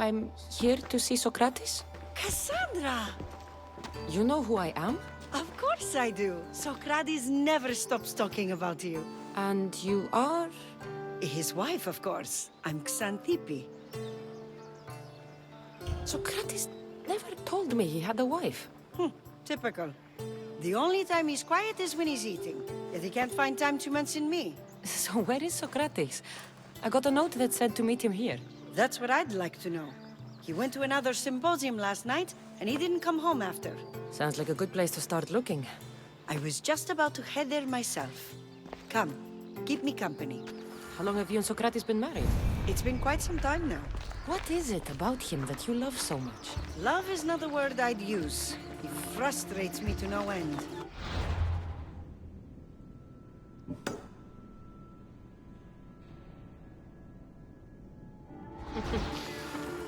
I'm here to see Sokrates? Kassandra! You know who I am? Of course I do. Sokrates never stops talking about you. And you are? His wife, of course. I'm Xanthippe. Sokrates never told me he had a wife. Typical. The only time he's quiet is when he's eating. Yet he can't find time to mention me. So where is Sokrates? I got a note that said to meet him here. That's what I'd like to know. He went to another symposium last night, and he didn't come home after. Sounds like a good place to start looking. I was just about to head there myself. Come, keep me company. How long have you and Sokrates been married? It's been quite some time now. What is it about him that you love so much? Love is not a word I'd use. He frustrates me to no end.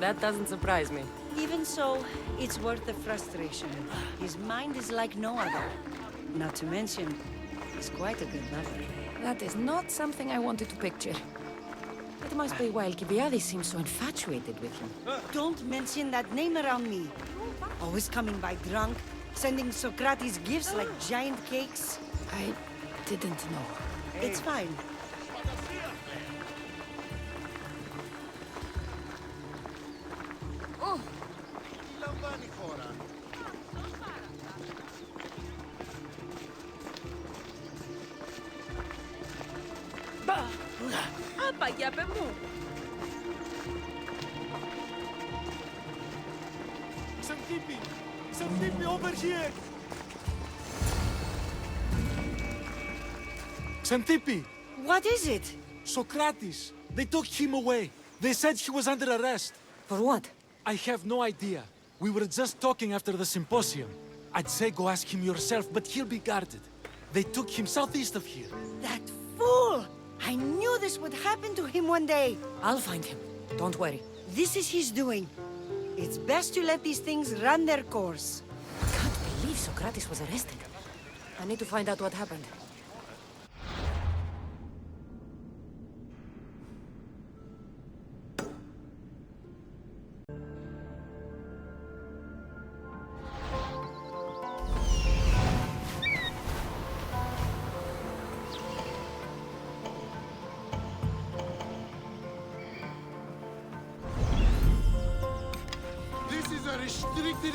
That doesn't surprise me. Even so, it's worth the frustration. His mind is like no other. Not to mention, he's quite a good lover. That is not something I wanted to picture. It must be why Alcibiades seems so infatuated with him. Don't mention that name around me. Always coming by drunk, sending Sokrates gifts like giant cakes. I didn't know. It's fine. Απαγιάπε μου. Xanthippe, over here! Xanthippe! What is it? Sokrates! They took him away. They said he was under arrest. For what? I have no idea. We were just talking after the symposium. I'd say go ask him yourself, but he'll be guarded. They took him southeast of here. That fool! I knew this would happen to him one day. I'll find him. Don't worry. This is his doing. It's best to let these things run their course. I can't believe Sokrates was arrested. I need to find out what happened. Restricted.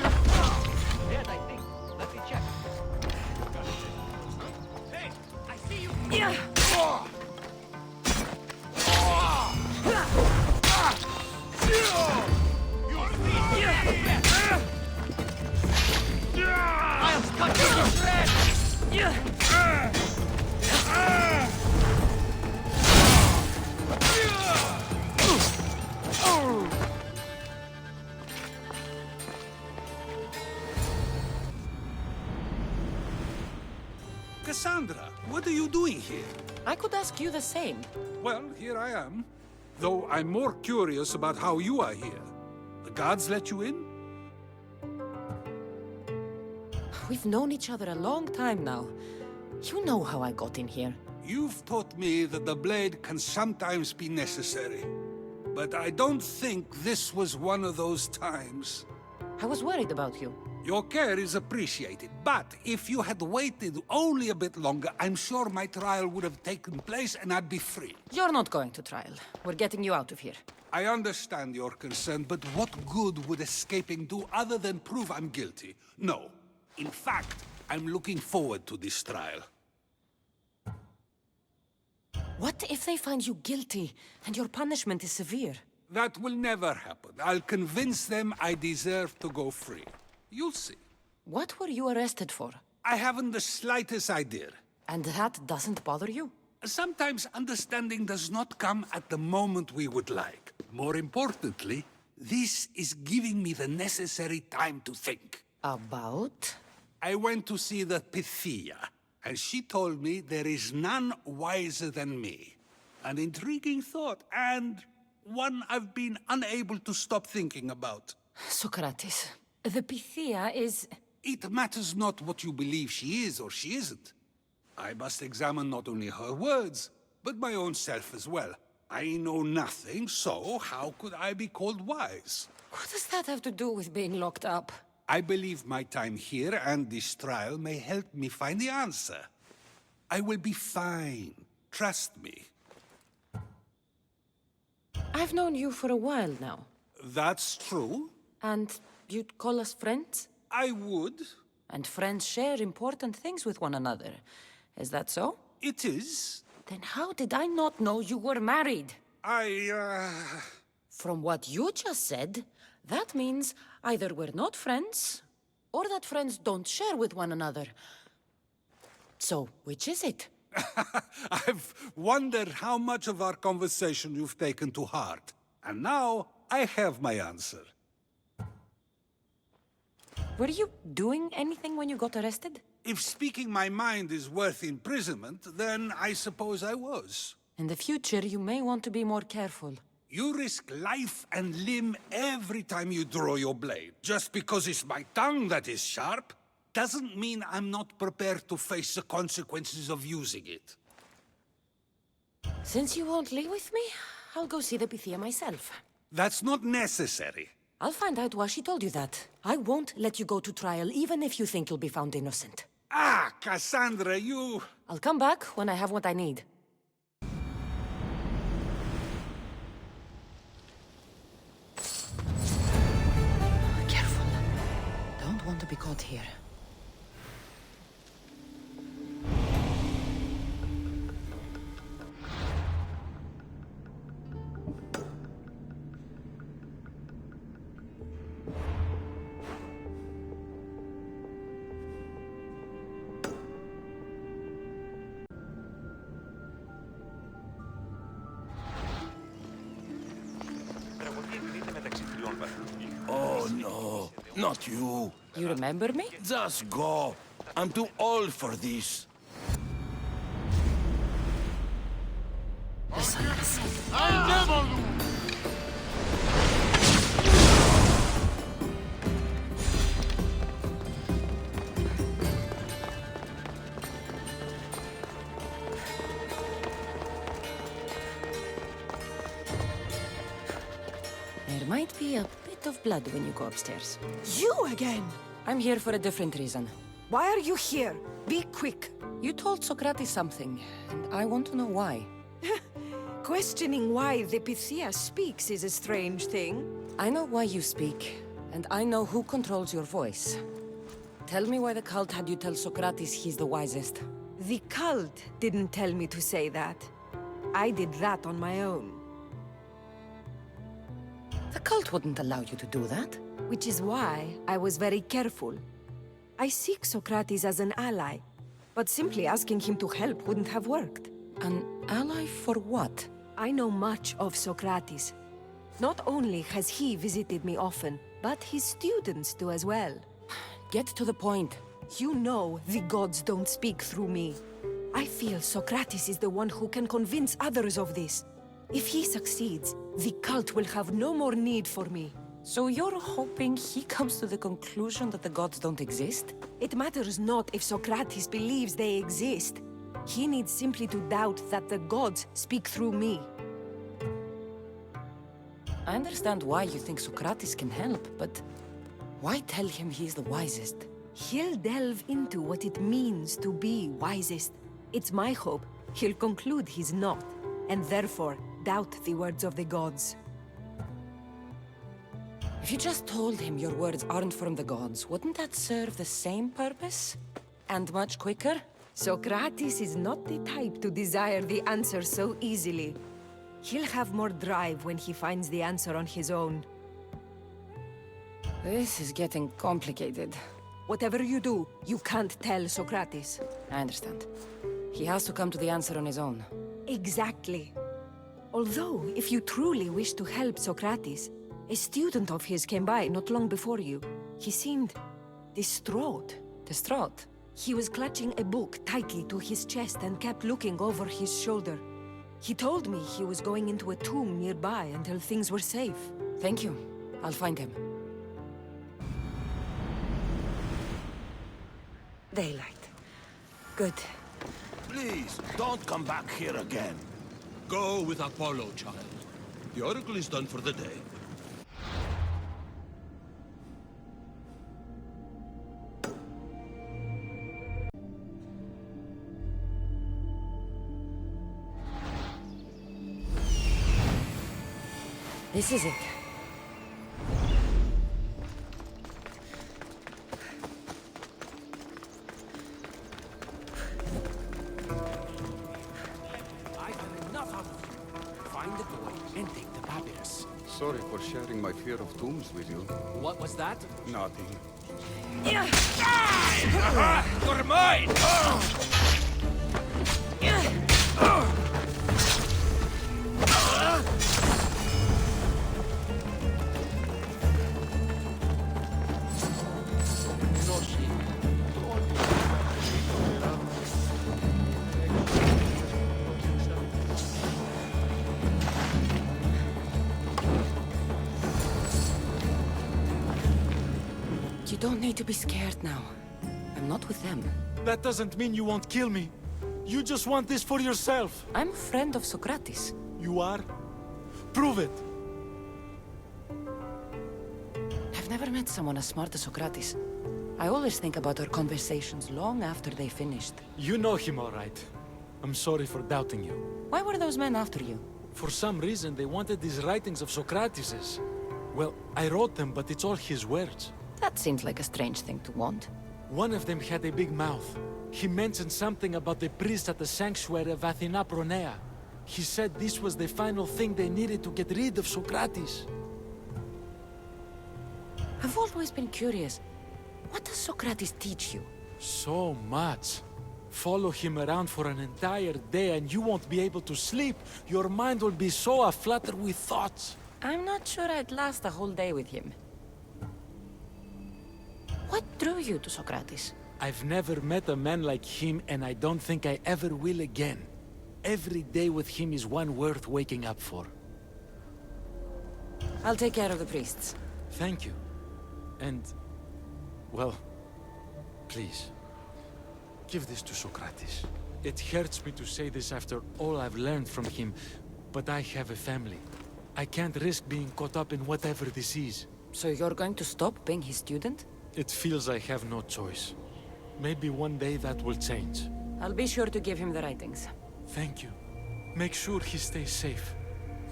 Dead, I think. Let me check. Hey, I see you. Yeah. I'll cut you to shreds. Kassandra, what are you doing here? I could ask you the same. Well, here I am. Though I'm more curious about how you are here. The gods let you in? We've known each other a long time now. You know how I got in here. You've taught me that the blade can sometimes be necessary. But I don't think this was one of those times. I was worried about you. Your care is appreciated, but if you had waited only a bit longer, I'm sure my trial would have taken place and I'd be free. You're not going to trial. We're getting you out of here. I understand your concern, but what good would escaping do other than prove I'm guilty? No. In fact, I'm looking forward to this trial. What if they find you guilty and your punishment is severe? That will never happen. I'll convince them I deserve to go free. You'll see. What were you arrested for? I haven't the slightest idea. And that doesn't bother you? Sometimes understanding does not come at the moment we would like. More importantly, this is giving me the necessary time to think. About? I went to see the Pythia, and she told me there is none wiser than me. An intriguing thought, and one I've been unable to stop thinking about. Sokrates, the Pythia is... It matters not what you believe she is or she isn't. I must examine not only her words, but my own self as well. I know nothing, so how could I be called wise? What does that have to do with being locked up? I believe my time here and this trial may help me find the answer. I will be fine. Trust me. I've known you for a while now. That's true. And you'd call us friends? I would. And friends share important things with one another. Is that so? It is. Then how did I not know you were married? From what you just said, that means either we're not friends, or that friends don't share with one another. So, which is it? I've wondered how much of our conversation you've taken to heart. And now, I have my answer. Were you doing anything when you got arrested? If speaking my mind is worth imprisonment, then I suppose I was. In the future, you may want to be more careful. You risk life and limb every time you draw your blade. Just because it's my tongue that is sharp, doesn't mean I'm not prepared to face the consequences of using it. Since you won't leave with me, I'll go see the Pythia myself. That's not necessary. I'll find out why she told you that. I won't let you go to trial, even if you think you'll be found innocent. Ah, Kassandra, you... I'll come back when I have what I need. Careful. Don't want to be caught here. Oh no, not you. You remember me? Just go. I'm too old for this. The sun has set. There might be a bit of blood when you go upstairs. You again? I'm here for a different reason. Why are you here? Be quick. You told Sokrates something, and I want to know why. Questioning why the Pythia speaks is a strange thing. I know why you speak, and I know who controls your voice. Tell me why the cult had you tell Sokrates he's the wisest. The cult didn't tell me to say that. I did that on my own. The cult wouldn't allow you to do that. Which is why I was very careful. I seek Sokrates as an ally, but simply asking him to help wouldn't have worked. An ally for what? I know much of Sokrates. Not only has he visited me often, but his students do as well. Get to the point. You know the gods don't speak through me. I feel Sokrates is the one who can convince others of this. If he succeeds, the cult will have no more need for me. So you're hoping he comes to the conclusion that the gods don't exist? It matters not if Sokrates believes they exist. He needs simply to doubt that the gods speak through me. I understand why you think Sokrates can help, but why tell him he's the wisest? He'll delve into what it means to be wisest. It's my hope he'll conclude he's not, and therefore doubt the words of the gods. If you just told him your words aren't from the gods, wouldn't that serve the same purpose? And much quicker? Sokrates is not the type to desire the answer so easily. He'll have more drive when he finds the answer on his own. This is getting complicated. Whatever you do, you can't tell Sokrates. I understand. He has to come to the answer on his own. Exactly. Although, if you truly wish to help Sokrates, a student of his came by not long before you. He seemed distraught. Distraught? He was clutching a book tightly to his chest and kept looking over his shoulder. He told me he was going into a tomb nearby until things were safe. Thank you. I'll find him. Daylight. Good. Please, don't come back here again. Go with Apollo, child. The Oracle is done for the day. This is it. I've had enough of you. Find the boy and take the papyrus. Sorry for sharing my fear of tombs with you. What was that? Nothing. You're mine! You don't need to be scared now. I'm not with them. That doesn't mean you won't kill me. You just want this for yourself. I'm a friend of Sokrates. You are? Prove it. I've never met someone as smart as Sokrates. I always think about our conversations long after they finished. You know him all right. I'm sorry for doubting you. Why were those men after you? For some reason, they wanted these writings of Sokrateses. Well, I wrote them, but it's all his words. That seems like a strange thing to want. One of them had a big mouth. He mentioned something about the priest at the sanctuary of Athena Pronea. He said this was the final thing they needed to get rid of Sokrates. I've always been curious. What does Sokrates teach you? So much. Follow him around for an entire day and you won't be able to sleep. Your mind will be so aflutter with thoughts. I'm not sure I'd last a whole day with him. What drew you to Sokrates? I've never met a man like him and I don't think I ever will again. Every day with him is one worth waking up for. I'll take care of the priests. Thank you. And, well, please, give this to Sokrates. It hurts me to say this after all I've learned from him, but I have a family. I can't risk being caught up in whatever this is. So you're going to stop being his student? It feels I have no choice. Maybe one day that will change. I'll be sure to give him the writings. Thank you. Make sure he stays safe.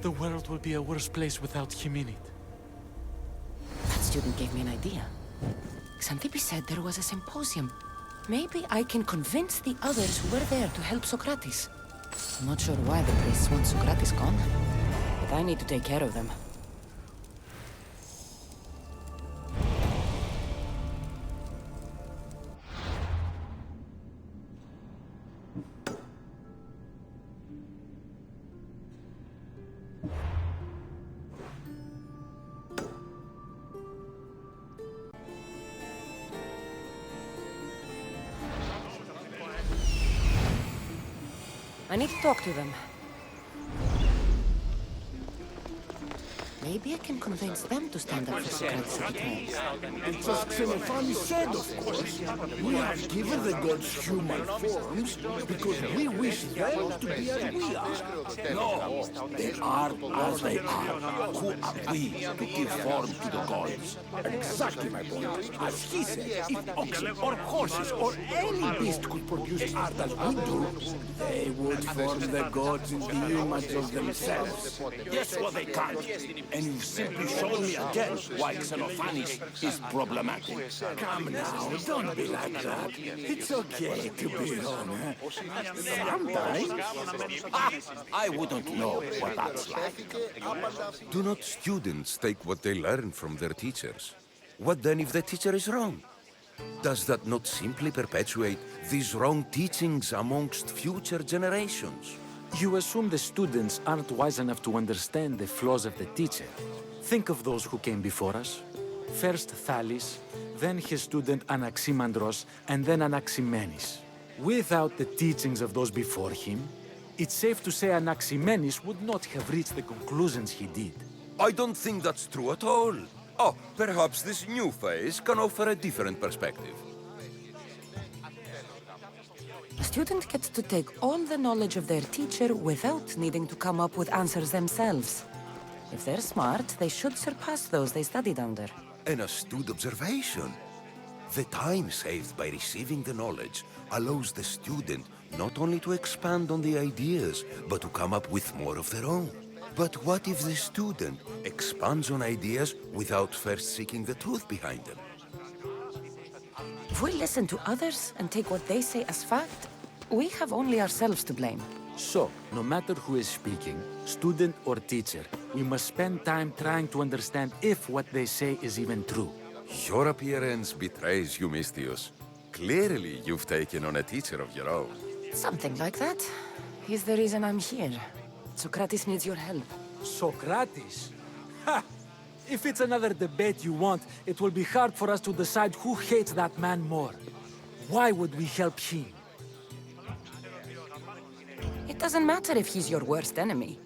The world will be a worse place without him in it. That student gave me an idea. Xantippe said there was a symposium. Maybe I can convince the others who were there to help Sokrates. I'm not sure why the priests want Sokrates gone, but I need to take care of them. I need to talk to them. Maybe I can convince them to stand up for Sokrates at the trial. It's as Xenophon said, of course. We have given the gods human forms because we wish them to be as we are. No, they are as they are. Who are we to give form to the gods? Exactly my point. As he said, if oxen or horses or any beast could produce art as we do, they would form the gods in the image of themselves. Guess what they can't? And you've simply shown me again why Xenophanes is problematic. Come now, don't be like that. It's okay to be wrong, huh? Sometimes. I wouldn't know what that's like. Do not students take what they learn from their teachers? What then if the teacher is wrong? Does that not simply perpetuate these wrong teachings amongst future generations? You assume the students aren't wise enough to understand the flaws of the teacher. Think of those who came before us. First Thales, then his student Anaximandros, and then Anaximenes. Without the teachings of those before him, it's safe to say Anaximenes would not have reached the conclusions he did. I don't think that's true at all. Oh, perhaps this new phase can offer a different perspective. A student gets to take all the knowledge of their teacher without needing to come up with answers themselves. If they're smart, they should surpass those they studied under. An astute observation. The time saved by receiving the knowledge allows the student not only to expand on the ideas, but to come up with more of their own. But what if the student expands on ideas without first seeking the truth behind them? If we listen to others and take what they say as fact, we have only ourselves to blame. So, no matter who is speaking, student or teacher, we must spend time trying to understand if what they say is even true. Your appearance betrays you, Mystios. Clearly, you've taken on a teacher of your own. Something like that. He's the reason I'm here. Sokrates needs your help. Sokrates? Ha! If it's another debate you want, it will be hard for us to decide who hates that man more. Why would we help him? It doesn't matter if he's your worst enemy.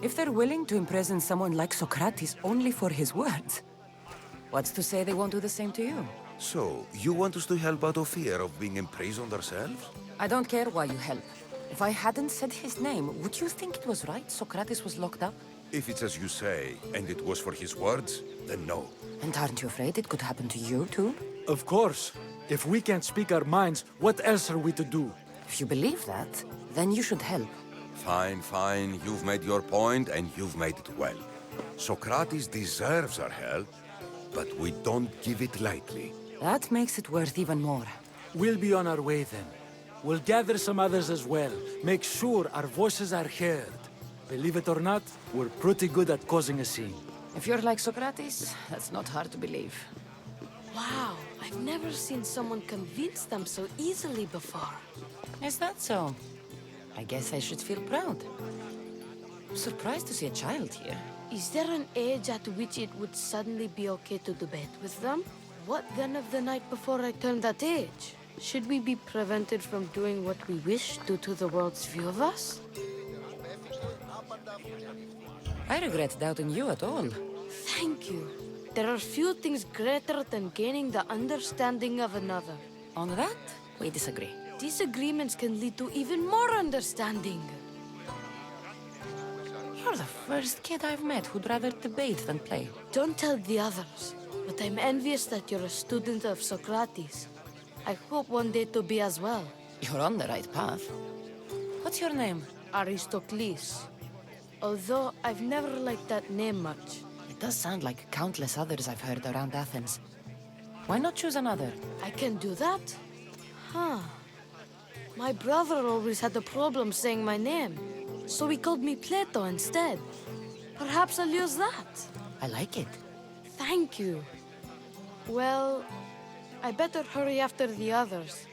If they're willing to imprison someone like Sokrates only for his words, what's to say they won't do the same to you? So, you want us to help out of fear of being imprisoned ourselves? I don't care why you help. If I hadn't said his name, would you think it was right Sokrates was locked up? If it's as you say, and it was for his words, then no. And aren't you afraid it could happen to you, too? Of course. If we can't speak our minds, what else are we to do? If you believe that, then you should help. Fine, fine. You've made your point, and you've made it well. Sokrates deserves our help, but we don't give it lightly. That makes it worth even more. We'll be on our way then. We'll gather some others as well. Make sure our voices are heard. Believe it or not, we're pretty good at causing a scene. If you're like Sokrates, that's not hard to believe. Wow, I've never seen someone convince them so easily before. Is that so? I guess I should feel proud. I'm surprised to see a child here. Is there an age at which it would suddenly be okay to debate with them? What then of the night before I turned that age? Should we be prevented from doing what we wish due to the world's view of us? I regret doubting you at all. Thank you. There are few things greater than gaining the understanding of another. On that, we disagree. Disagreements can lead to even more understanding. You're the first kid I've met who'd rather debate than play. Don't tell the others, but I'm envious that you're a student of Sokrates. I hope one day to be as well. You're on the right path. What's your name? Aristocles. Although I've never liked that name much. It does sound like countless others I've heard around Athens. Why not choose another? I can do that? Huh. My brother always had a problem saying my name, so he called me Plato instead. Perhaps I'll use that. I like it. Thank you. Well, I better hurry after the others.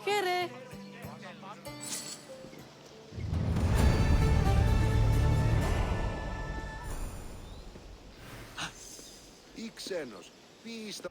Here. Ή ξένος, πει στα...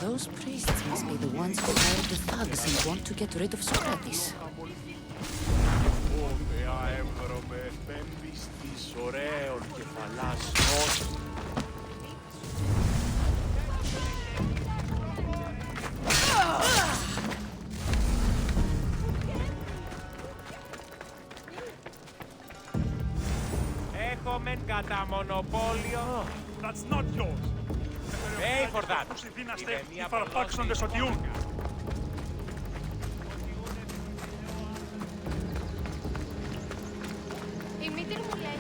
Those priests must be the ones who hired the thugs and want to get rid of Sokrates. Ένα μονοπόλιο. That's not yours. Pay for that. Όσοι δύναστε ή φαρπάξονται σωτιούν. Η μήτρη μου λέει...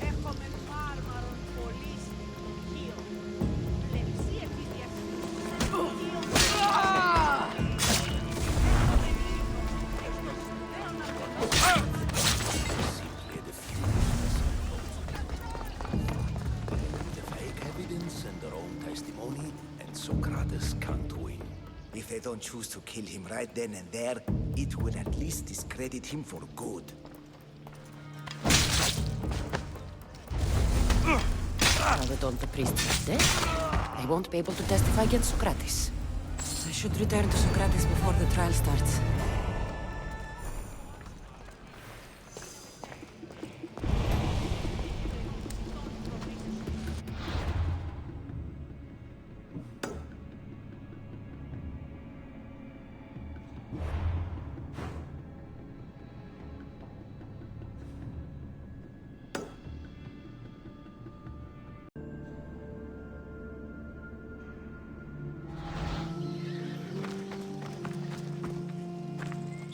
Έχουμε φάρμαρον πολύ στοιχείο. Λεξί επίδιαση. The fake evidence and their own testimony, and Sokrates can't win. If they don't choose to kill him right then and there, it would at least discredit him for good. Now that all the priests are dead, they won't be able to testify against Sokrates. I should return to Sokrates before the trial starts.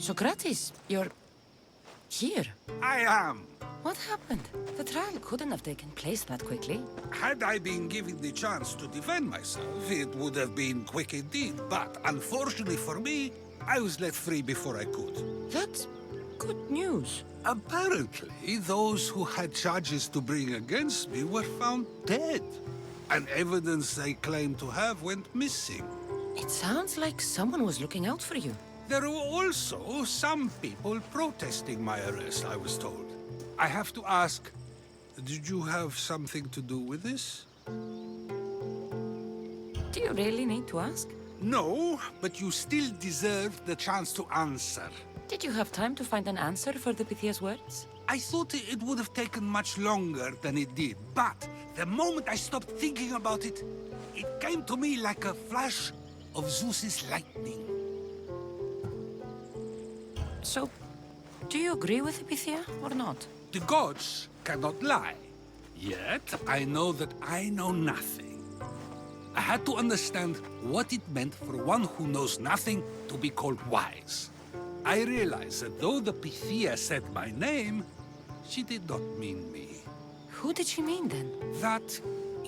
Sokrates, you're here. I am. What happened? The trial couldn't have taken place that quickly. Had I been given the chance to defend myself, it would have been quick indeed. But unfortunately for me, I was let free before I could. That's good news. Apparently, those who had charges to bring against me were found dead. And evidence they claimed to have went missing. It sounds like someone was looking out for you. There were also some people protesting my arrest, I was told. I have to ask, did you have something to do with this? Do you really need to ask? No, but you still deserve the chance to answer. Did you have time to find an answer for the Pythia's words? I thought it would have taken much longer than it did, but the moment I stopped thinking about it, it came to me like a flash of Zeus's lightning. So, do you agree with Pythia or not? The gods cannot lie. Yet, I know that I know nothing. I had to understand what it meant for one who knows nothing to be called wise. I realized that though the Pythia said my name, she did not mean me. Who did she mean then? That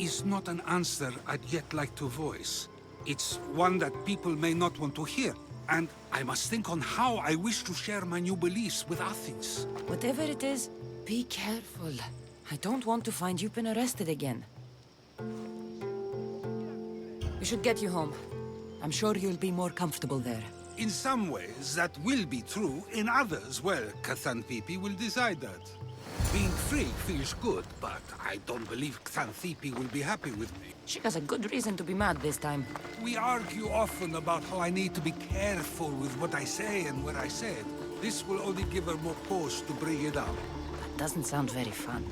is not an answer I'd yet like to voice. It's one that people may not want to hear. And I must think on how I wish to share my new beliefs with Athens. Whatever it is, be careful. I don't want to find you been arrested again. We should get you home. I'm sure you'll be more comfortable there. In some ways, that will be true. In others, well, Kassandra will decide that. Being free feels good, but I don't believe Xanthippe will be happy with me. She has a good reason to be mad this time. We argue often about how I need to be careful with what I say and what I said. This will only give her more cause to bring it up. That doesn't sound very fun.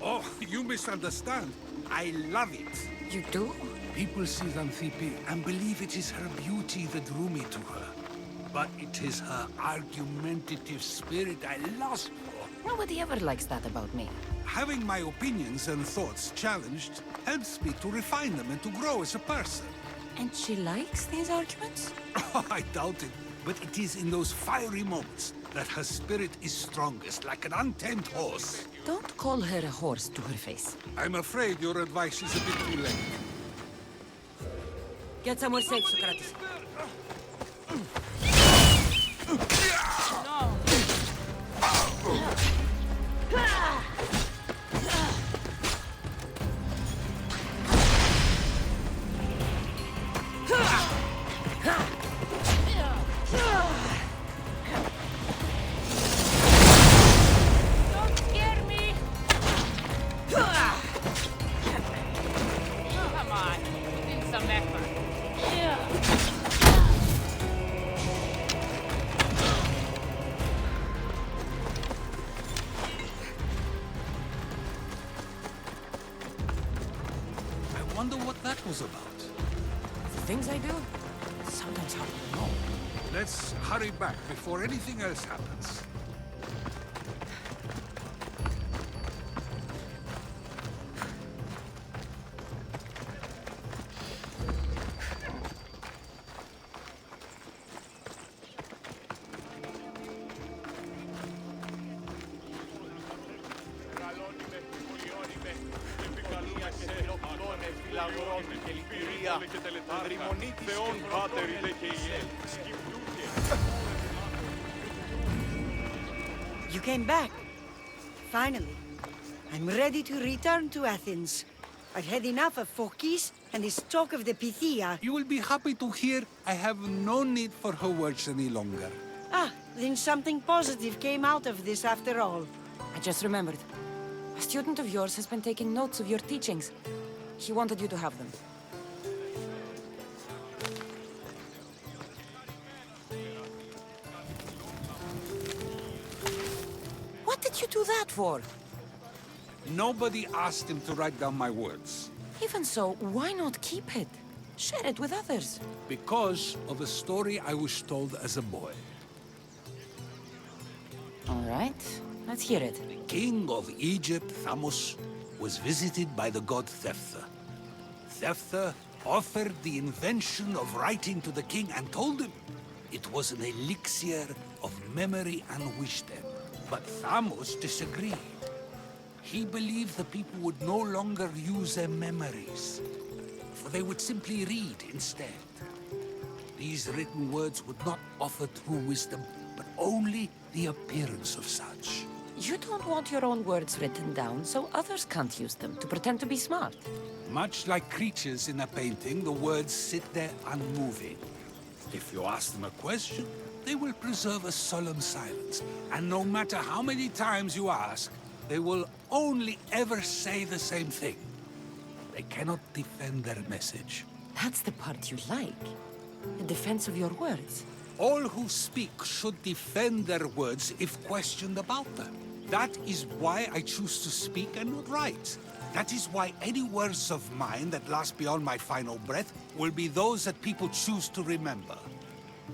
Oh, you misunderstand. I love it. You do? People see Xanthippe and believe it is her beauty that drew me to her. But it is her argumentative spirit I lust for. Nobody ever likes that about me. Having my opinions and thoughts challenged helps me to refine them and to grow as a person. And she likes these arguments? Oh, I doubt it. But it is in those fiery moments that her spirit is strongest, like an untamed horse. Don't call her a horse to her face. I'm afraid your advice is a bit too late. Get somewhere safe, Sokrates. I wonder what that was about. The things I do? on top. No. Let's hurry back before anything else happens. You came back. Finally. I'm ready to return to Athens. I've had enough of Phokis and this talk of the Pythia. You will be happy to hear I have no need for her words any longer. Ah, then something positive came out of this after all. I just remembered. A student of yours has been taking notes of your teachings. He wanted you to have them. What did you do that for? Nobody asked him to write down my words. Even so, why not keep it? Share it with others. Because of a story I was told as a boy. All right, let's hear it. The king of Egypt, Thamos, was visited by the god Thephtha. Thephtha offered the invention of writing to the king and told him it was an elixir of memory and wisdom. But Thamos disagreed. He believed the people would no longer use their memories, for they would simply read instead. These written words would not offer true wisdom, but only the appearance of such. You don't want your own words written down, so others can't use them to pretend to be smart. Much like creatures in a painting, the words sit there unmoving. If you ask them a question, they will preserve a solemn silence. And no matter how many times you ask, they will only ever say the same thing. They cannot defend their message. That's the part you like. The defense of your words. All who speak should defend their words if questioned about them. That is why I choose to speak and not write. That is why any words of mine that last beyond my final breath will be those that people choose to remember.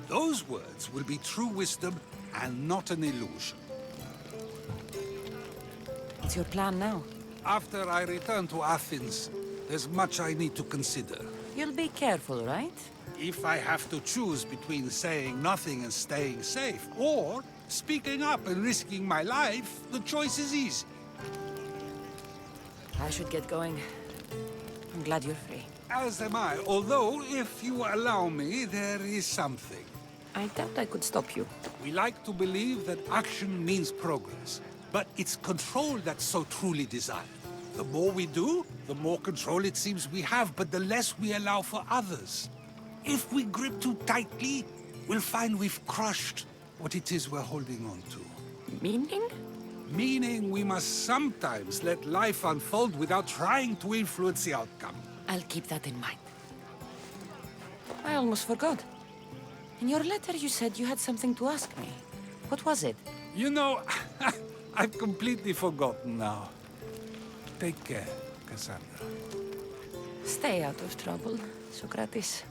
Those words will be true wisdom and not an illusion. What's your plan now? After I return to Athens, there's much I need to consider. You'll be careful, right? If I have to choose between saying nothing and staying safe, or speaking up and risking my life, the choice is easy. I should get going. I'm glad you're free. As am I, although, if you allow me, there is something. I doubt I could stop you. We like to believe that action means progress, but it's control that's so truly desired. The more we do, the more control it seems we have, but the less we allow for others. If we grip too tightly, we'll find we've crushed what it is we're holding on to. Meaning? Meaning we must sometimes let life unfold without trying to influence the outcome. I'll keep that in mind. I almost forgot. In your letter you said you had something to ask me. What was it? You know, I've completely forgotten now. Take care, Kassandra. Stay out of trouble, Sokrates.